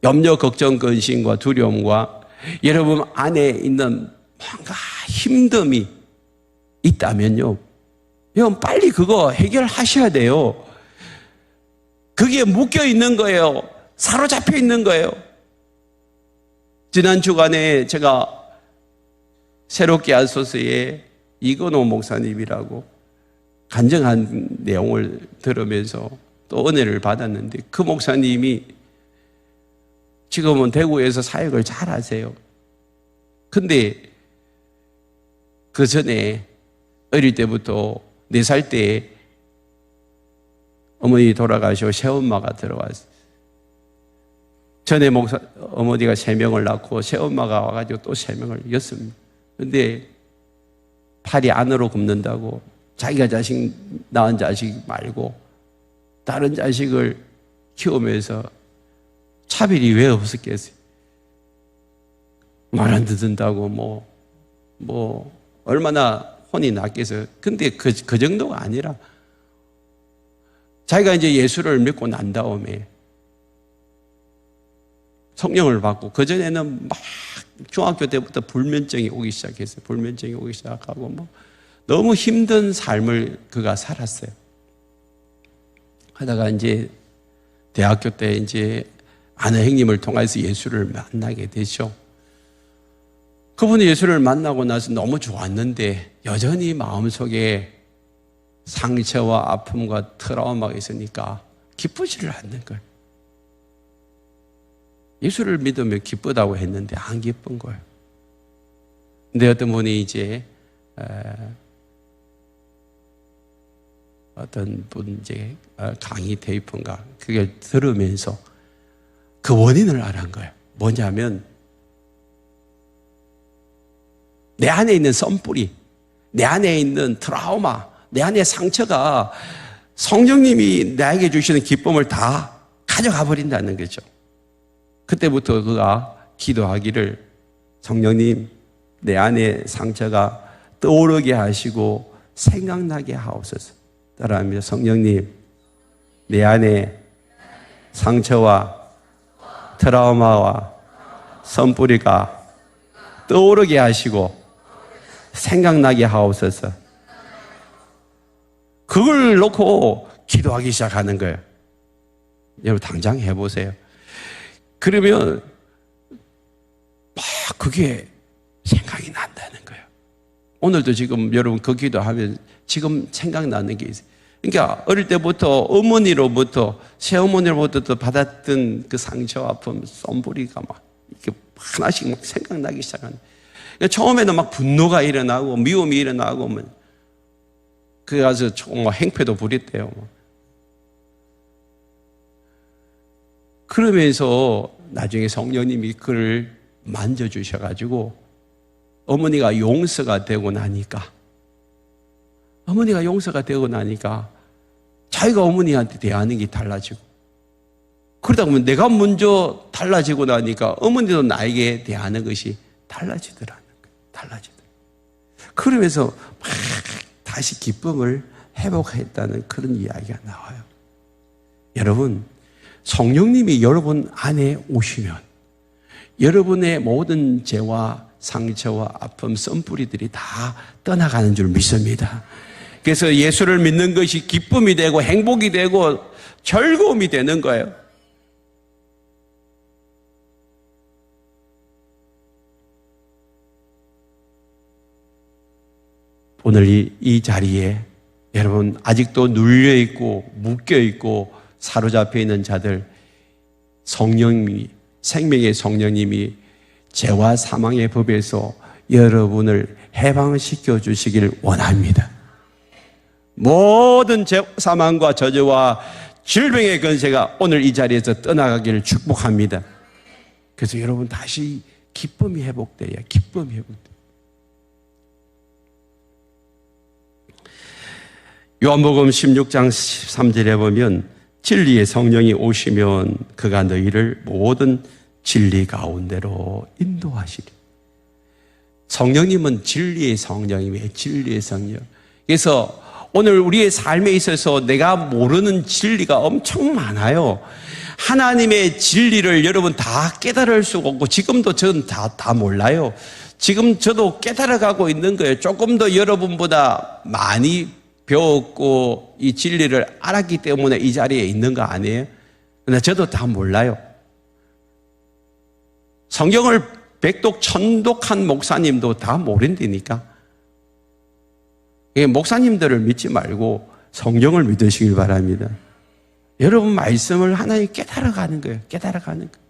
염려, 걱정, 근심과 두려움과 여러분 안에 있는 뭔가 힘듦이 있다면요, 여러분 빨리 그거 해결하셔야 돼요. 그게 묶여 있는 거예요. 사로잡혀 있는 거예요. 지난 주간에 제가 새롭게 하소서에 이건호 목사님이라고 간증한 내용을 들으면서 또 은혜를 받았는데 그 목사님이 지금은 대구에서 사역을 잘 하세요. 근데 그 전에 어릴 때부터 4살 때 어머니 돌아가시고 새엄마가 들어왔어요. 전에 어머니가 3명을 낳고 새엄마가 와가지고 또 3명을 였습니다. 근데 팔이 안으로 굽는다고 자기가 낳은 자식 말고 다른 자식을 키우면서 차별이 왜 없었겠어요? 말 안 듣는다고 얼마나 혼이 났겠어요. 근데 그 정도가 아니라 자기가 이제 예수를 믿고 난 다음에 성령을 받고, 그전에는 막 중학교 때부터 불면증이 오기 시작했어요. 불면증이 오기 시작하고 너무 힘든 삶을 그가 살았어요. 하다가 이제 대학교 때 이제 아는 형님을 통해서 예수를 만나게 되죠. 그분이 예수를 만나고 나서 너무 좋았는데 여전히 마음속에 상처와 아픔과 트라우마가 있으니까 기쁘지를 않는 거예요. 예수를 믿으면 기쁘다고 했는데 안 기쁜 거예요. 근데 어떤 분이 이제 어떤 분 이제 강의 테이프인가 그걸 들으면서 그 원인을 알은 거예요. 뭐냐면 내 안에 있는 썬뿌리, 내 안에 있는 트라우마, 내 안에 상처가 성령님이 나에게 주시는 기쁨을 다 가져가 버린다는 거죠. 그때부터 그가 기도하기를, 성령님, 내 안에 상처가 떠오르게 하시고 생각나게 하옵소서. 따라하며, 성령님, 내 안에 상처와 트라우마와 썬뿌리가 떠오르게 하시고 생각나게 하옵소서. 그걸 놓고 기도하기 시작하는 거예요. 여러분 당장 해보세요. 그러면 막 그게 생각이 난다는 거예요. 오늘도 지금 여러분 그 기도하면 지금 생각나는 게 있어요. 그러니까 어릴 때부터 어머니로부터, 새어머니로부터 받았던 그 상처, 아픔, 썬뿌리가 막 이렇게 하나씩 막 생각나기 시작하는 거예요. 그러니까 처음에는 막 분노가 일어나고 미움이 일어나고 그래 가서 조금 행패도 부렸대요. 그러면서 나중에 성령님이 그를 만져주셔가지고 어머니가 용서가 되고 나니까 자기가 어머니한테 대하는 게 달라지고, 그러다 보면 내가 먼저 달라지고 나니까 어머니도 나에게 대하는 것이 달라지더라는 거예요. 그러면서 막 다시 기쁨을 회복했다는 그런 이야기가 나와요. 여러분, 성령님이 여러분 안에 오시면 여러분의 모든 죄와 상처와 아픔, 썬뿌리들이 다 떠나가는 줄 믿습니다. 그래서 예수를 믿는 것이 기쁨이 되고 행복이 되고 즐거움이 되는 거예요. 오늘 이 자리에 여러분 아직도 눌려있고 묶여있고 사로잡혀 있는 자들, 성령님이, 생명의 성령님이 죄와 사망의 법에서 여러분을 해방시켜 주시길 원합니다. 모든 죄, 사망과 저주와 질병의 권세가 오늘 이 자리에서 떠나가기를 축복합니다. 그래서 여러분 다시 기쁨이 회복돼요. 기쁨이 회복돼요. 요한복음 16장 13절에 보면 진리의 성령이 오시면 그가 너희를 모든 진리 가운데로 인도하시리. 성령님은 진리의 성령이에요. 진리의 성령. 그래서 오늘 우리의 삶에 있어서 내가 모르는 진리가 엄청 많아요. 하나님의 진리를 여러분 다 깨달을 수가 없고, 지금도 저는 다 몰라요. 지금 저도 깨달아가고 있는 거예요. 조금 더 여러분보다 많이 배웠고 이 진리를 알았기 때문에 이 자리에 있는 거 아니에요? 근데 저도 다 몰라요. 성경을 백독 천독한 목사님도 다 모른다니까. 목사님들을 믿지 말고 성경을 믿으시길 바랍니다. 여러분 말씀을 하나님 깨달아가는 거예요. 깨달아가는 거예요.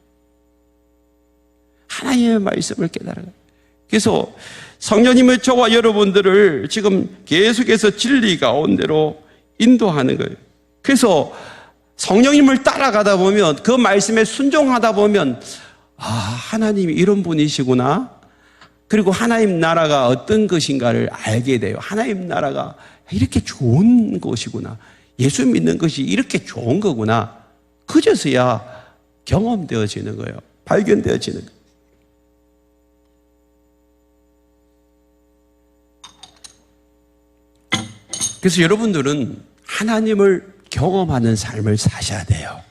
하나님의 말씀을 깨달아가는 거예요. 그래서 성령님의 저와 여러분들을 지금 계속해서 진리 가운데로 인도하는 거예요. 그래서 성령님을 따라가다 보면, 그 말씀에 순종하다 보면, 하나님이 이런 분이시구나. 그리고 하나님 나라가 어떤 것인가를 알게 돼요. 하나님 나라가 이렇게 좋은 것이구나. 예수 믿는 것이 이렇게 좋은 거구나. 그제서야 경험되어지는 거예요. 발견되어지는 거예요. 그래서 여러분들은 하나님을 경험하는 삶을 사셔야 돼요.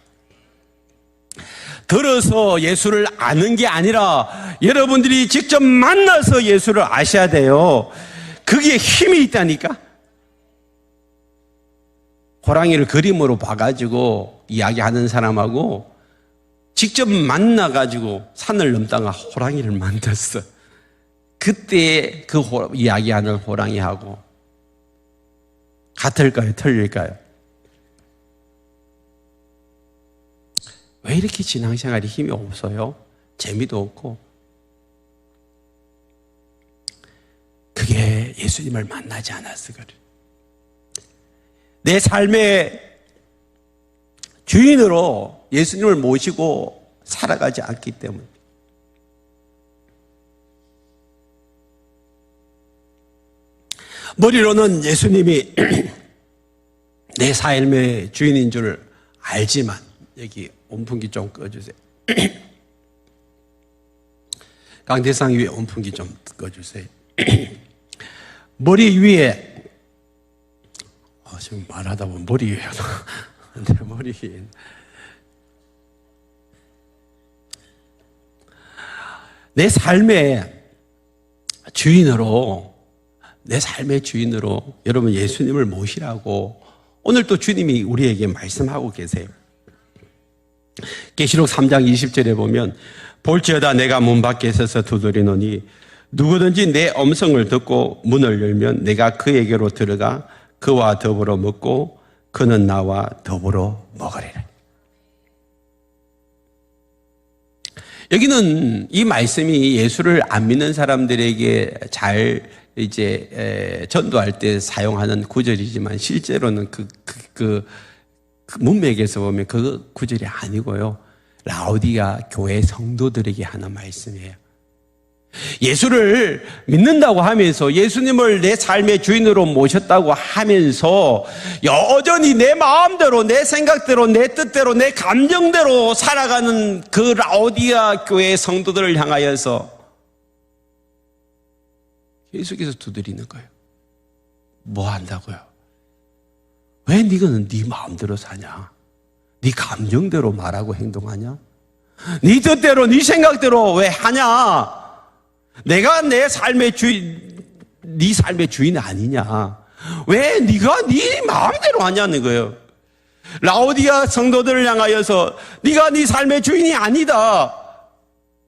들어서 예수를 아는 게 아니라 여러분들이 직접 만나서 예수를 아셔야 돼요. 그게 힘이 있다니까. 호랑이를 그림으로 봐가지고 이야기하는 사람하고 직접 만나가지고 산을 넘다가 호랑이를 만났어. 그때 그 이야기하는 호랑이하고 같을까요? 틀릴까요? 왜 이렇게 신앙생활이 힘이 없어요? 재미도 없고. 그게 예수님을 만나지 않았어 그래. 내 삶의 주인으로 예수님을 모시고 살아가지 않기 때문에. 머리로는 예수님이 내 삶의 주인인 줄 알지만, 여기 온풍기 좀 꺼주세요. 강대상 위에 온풍기 좀 꺼주세요. 머리 위에, 지금 말하다 보면 머리 위에, 내 머리 위에. 내 삶의 주인으로, 여러분 예수님을 모시라고 오늘 또 주님이 우리에게 말씀하고 계세요. 계시록 3장 20절에 보면 볼지어다 내가 문 밖에 서서 두드리노니 누구든지 내 음성을 듣고 문을 열면 내가 그에게로 들어가 그와 더불어 먹고 그는 나와 더불어 먹으리라. 여기는 이 말씀이 예수를 안 믿는 사람들에게 잘 전도할 때 사용하는 구절이지만 실제로는 그 문맥에서 보면 그 구절이 아니고요. 라오디가 교회 성도들에게 하는 말씀이에요. 예수를 믿는다고 하면서 예수님을 내 삶의 주인으로 모셨다고 하면서 여전히 내 마음대로, 내 생각대로, 내 뜻대로, 내 감정대로 살아가는 그 라오디아 교회 성도들을 향하여서 계속해서 두드리는 거예요. 뭐 한다고요? 왜 네가는 네 마음대로 사냐? 네 감정대로 말하고 행동하냐? 네 뜻대로, 네 생각대로 왜 하냐? 내가 내 삶의 주인, 네 삶의 주인 아니냐? 왜 네가 네 마음대로 하냐는 거예요. 라오디아 성도들을 향하여서 네가 네 삶의 주인이 아니다.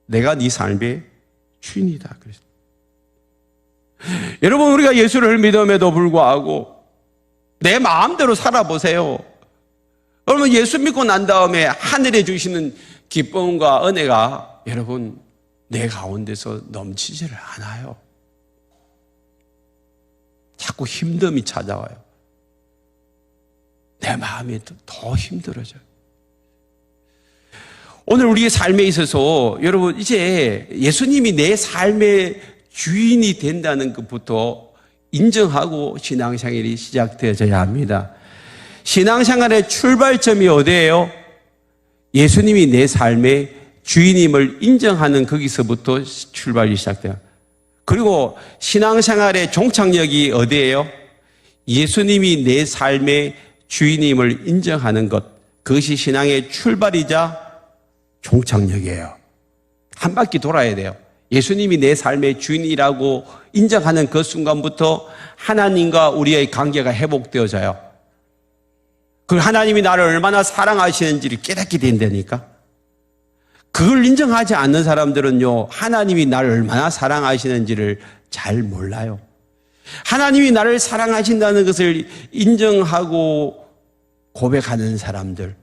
내가 네 삶의 주인이다. 그랬어요. 여러분, 우리가 예수를 믿음에도 불구하고 내 마음대로 살아보세요. 여러분, 예수 믿고 난 다음에 하늘에 주시는 기쁨과 은혜가 여러분 내 가운데서 넘치지를 않아요. 자꾸 힘듦이 찾아와요. 내 마음이 더 힘들어져요. 오늘 우리의 삶에 있어서 여러분 이제 예수님이 내 삶의 주인이 된다는 것부터 인정하고 신앙생활이 시작되어져야 합니다. 신앙생활의 출발점이 어디예요? 예수님이 내 삶의 주인임을 인정하는 거기서부터 출발이 시작돼요. 그리고 신앙생활의 종착역이 어디예요? 예수님이 내 삶의 주인임을 인정하는 것, 그것이 신앙의 출발이자 종착역이에요. 한 바퀴 돌아야 돼요. 예수님이 내 삶의 주인이라고 인정하는 그 순간부터 하나님과 우리의 관계가 회복되어져요. 그 하나님이 나를 얼마나 사랑하시는지를 깨닫게 된다니까. 그걸 인정하지 않는 사람들은요, 하나님이 나를 얼마나 사랑하시는지를 잘 몰라요. 하나님이 나를 사랑하신다는 것을 인정하고 고백하는 사람들,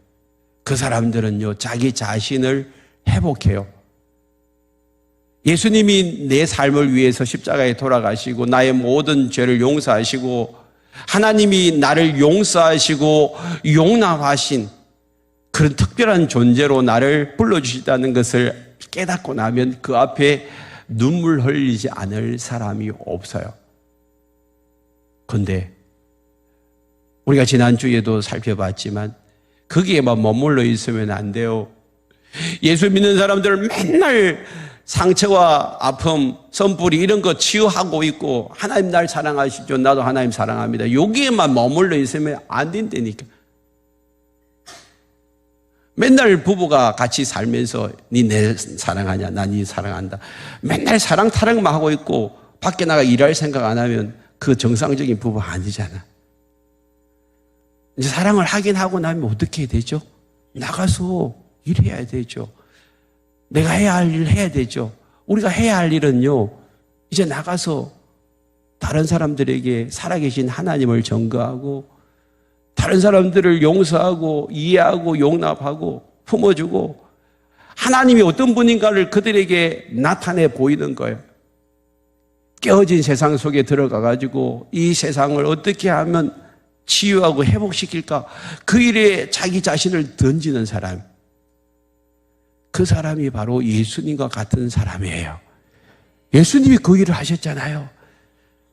그 사람들은요, 자기 자신을 회복해요. 예수님이 내 삶을 위해서 십자가에 돌아가시고 나의 모든 죄를 용서하시고 하나님이 나를 용서하시고 용납하신 그런 특별한 존재로 나를 불러주시다는 것을 깨닫고 나면 그 앞에 눈물 흘리지 않을 사람이 없어요. 그런데 우리가 지난주에도 살펴봤지만 거기에만 머물러 있으면 안 돼요. 예수 믿는 사람들은 맨날 상처와 아픔, 선뿌리 이런 거 치유하고 있고 하나님 날 사랑하시죠. 나도 하나님 사랑합니다. 여기에만 머물러 있으면 안 된다니까. 맨날 부부가 같이 살면서 니 내 사랑하냐, 나 니 사랑한다. 맨날 사랑 타령만 하고 있고 밖에 나가 일할 생각 안 하면 그 정상적인 부부 아니잖아. 이제 사랑을 하긴 하고 나면 어떻게 해야 되죠? 나가서 일해야 되죠. 내가 해야 할 일 해야 되죠. 우리가 해야 할 일은요, 이제 나가서 다른 사람들에게 살아계신 하나님을 전가하고 다른 사람들을 용서하고 이해하고 용납하고 품어주고 하나님이 어떤 분인가를 그들에게 나타내 보이는 거예요. 깨어진 세상 속에 들어가가지고 이 세상을 어떻게 하면 치유하고 회복시킬까? 그 일에 자기 자신을 던지는 사람. 그 사람이 바로 예수님과 같은 사람이에요. 예수님이 그 일을 하셨잖아요.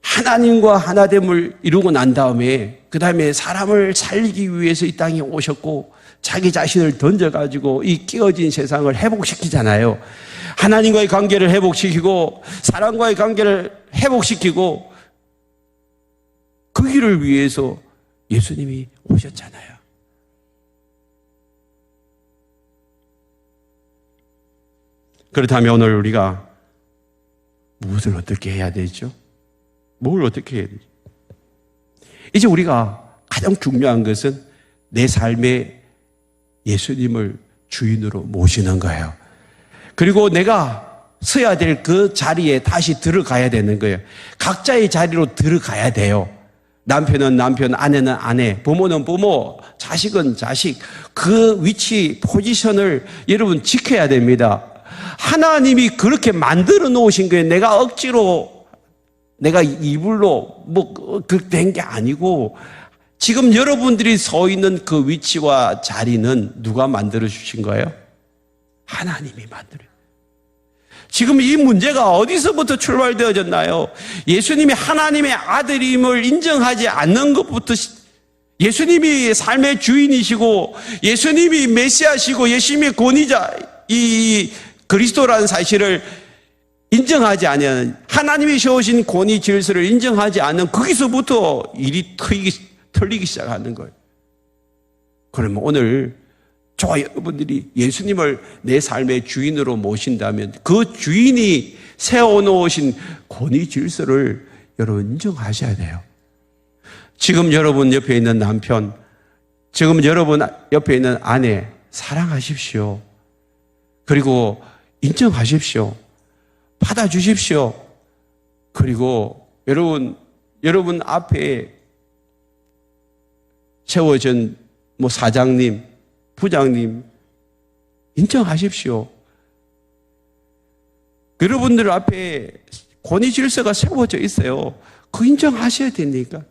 하나님과 하나됨을 이루고 난 다음에 그 다음에 사람을 살리기 위해서 이 땅에 오셨고 자기 자신을 던져가지고 이 깨어진 세상을 회복시키잖아요. 하나님과의 관계를 회복시키고 사람과의 관계를 회복시키고 그 일을 위해서 예수님이 오셨잖아요. 그렇다면 오늘 우리가 무엇을 어떻게 해야 되죠? 뭘 어떻게 해야 되죠? 이제 우리가 가장 중요한 것은 내 삶에 예수님을 주인으로 모시는 거예요. 그리고 내가 서야 될 그 자리에 다시 들어가야 되는 거예요. 각자의 자리로 들어가야 돼요. 남편은 남편, 아내는 아내, 부모는 부모, 자식은 자식. 그 위치, 포지션을 여러분 지켜야 됩니다. 하나님이 그렇게 만들어 놓으신 거예요. 내가 억지로, 내가 이불로 그렇게 된 게 아니고 지금 여러분들이 서 있는 그 위치와 자리는 누가 만들어 주신 거예요? 하나님이 만들어요. 지금 이 문제가 어디서부터 출발되어졌나요? 예수님이 하나님의 아들임을 인정하지 않는 것부터 예수님이 삶의 주인이시고 예수님이 메시아시고 예수님의 권위자 이 그리스도라는 사실을 인정하지 않은 하나님이 세우신 권위 질서를 인정하지 않는 거기서부터 일이 털리기 시작하는 거예요. 그러면 오늘 저와 여러분들이 예수님을 내 삶의 주인으로 모신다면 그 주인이 세워놓으신 권위 질서를 여러분 인정하셔야 돼요. 지금 여러분 옆에 있는 남편, 지금 여러분 옆에 있는 아내 사랑하십시오. 그리고 인정하십시오. 받아주십시오. 그리고 여러분 앞에 세워진 사장님, 부장님 인정하십시오. 여러분들 앞에 권위 질서가 세워져 있어요. 그 인정하셔야 되니까.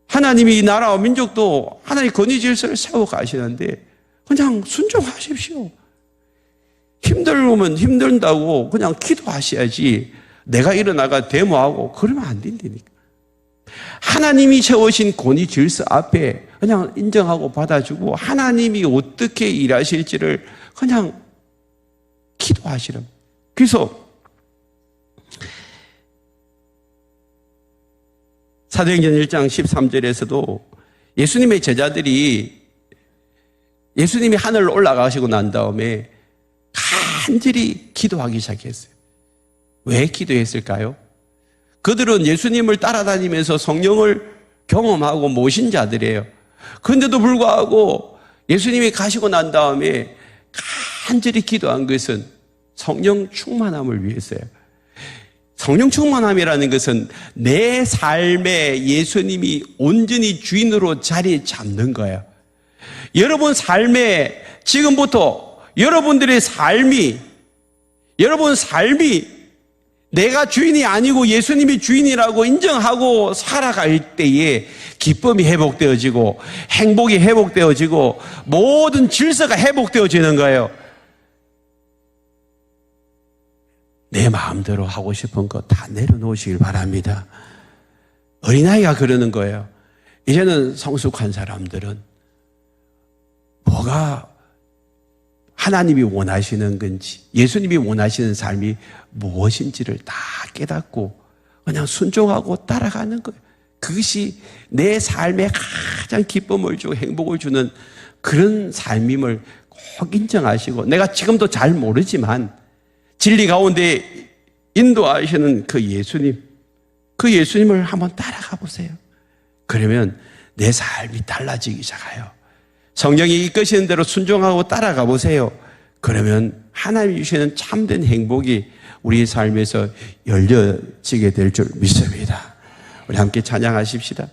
하나님이 이 나라와 민족도 하나님의 권위 질서를 세워 가시는데 그냥 순종하십시오. 힘들면 힘든다고 그냥 기도하셔야지 내가 일어나가 데모하고 그러면 안 된다니까. 하나님이 세우신 권위 질서 앞에 그냥 인정하고 받아주고 하나님이 어떻게 일하실지를 그냥 기도하시라. 그래서 사도행전 1장 13절에서도 예수님의 제자들이 예수님이 하늘로 올라가시고 난 다음에 간절히 기도하기 시작했어요. 왜 기도했을까요? 그들은 예수님을 따라다니면서 성령을 경험하고 모신 자들이에요. 그런데도 불구하고 예수님이 가시고 난 다음에 간절히 기도한 것은 성령 충만함을 위해서예요. 성령 충만함이라는 것은 내 삶에 예수님이 온전히 주인으로 자리 잡는 거예요. 여러분 삶에 지금부터 여러분들의 삶이 내가 주인이 아니고 예수님이 주인이라고 인정하고 살아갈 때에 기쁨이 회복되어지고 행복이 회복되어지고 모든 질서가 회복되어지는 거예요. 내 마음대로 하고 싶은 거 다 내려놓으시길 바랍니다. 어린아이가 그러는 거예요. 이제는 성숙한 사람들은 하나님이 원하시는 건지, 예수님이 원하시는 삶이 무엇인지를 다 깨닫고 그냥 순종하고 따라가는 거예요. 그것이 내 삶에 가장 기쁨을 주고 행복을 주는 그런 삶임을 꼭 인정하시고, 내가 지금도 잘 모르지만 진리 가운데 인도하시는 그 예수님을 한번 따라가 보세요. 그러면 내 삶이 달라지기 시작해요. 성령이 이끄시는 대로 순종하고 따라가 보세요. 그러면 하나님이 주시는 참된 행복이 우리 삶에서 열려지게 될 줄 믿습니다. 우리 함께 찬양하십시다.